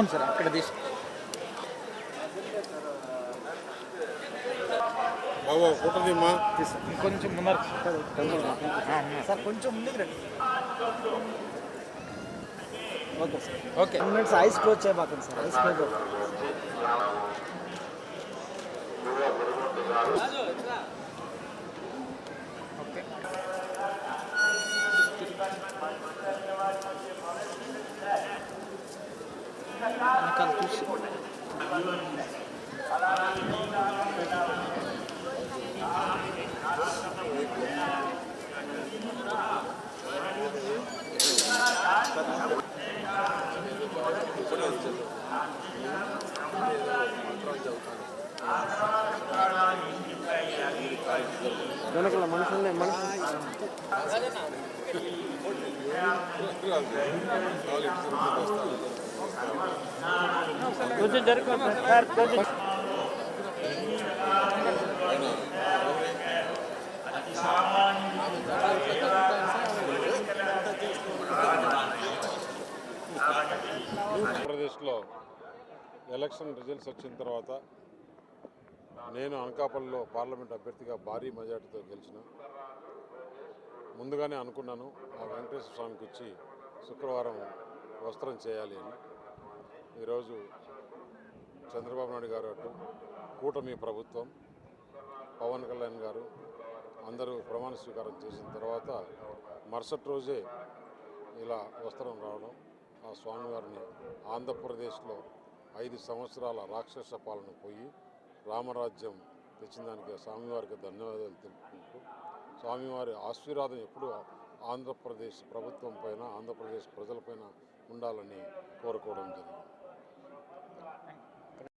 అవును సార్, అక్కడ తీసి బాబా ఫోటోదిమ్మా కొంచెం ముందర సార్, కొంచెం ముందుకు రండి. Okay sir, okay. Minutes eyes close చేయబాకండి సార్, ఐస్ క్లోజ్. ఓకే. వెనకాల చూసి వెనకాల మనుషులు కొంచెం జరుగుతుంది సార్, కొంచెం. ఆంధ్రప్రదేశ్లో ఎలక్షన్ రిజల్ట్స్ వచ్చిన తర్వాత నేను అనకాపల్లిలో పార్లమెంట్ అభ్యర్థిగా భారీ మెజార్టీతో గెలిచిన. ముందుగానే అనుకున్నాను ఆ వెంకటేశ్వర స్వామికి వచ్చి శుక్రవారం వస్త్రం చేయాలి అని. ఈరోజు చంద్రబాబు నాయుడు గారు అటు కూటమి ప్రభుత్వం, పవన్ కళ్యాణ్ గారు అందరూ ప్రమాణ స్వీకారం చేసిన తర్వాత మరుసటి రోజే ఇలా వస్త్రం రావడం, ఆ స్వామివారిని ఆంధ్రప్రదేశ్లో 5 సంవత్సరాల రాక్షస పాలన పోయి రామరాజ్యం తెచ్చిన దానికి స్వామివారికి ధన్యవాదాలు తెలుపుకుంటూ, స్వామివారి ఆశీర్వాదం ఎప్పుడూ ఆంధ్రప్రదేశ్ ప్రభుత్వం పైన, ఆంధ్రప్రదేశ్ ప్రజలపైన ఉండాలని కోరుకోవడం జరిగింది.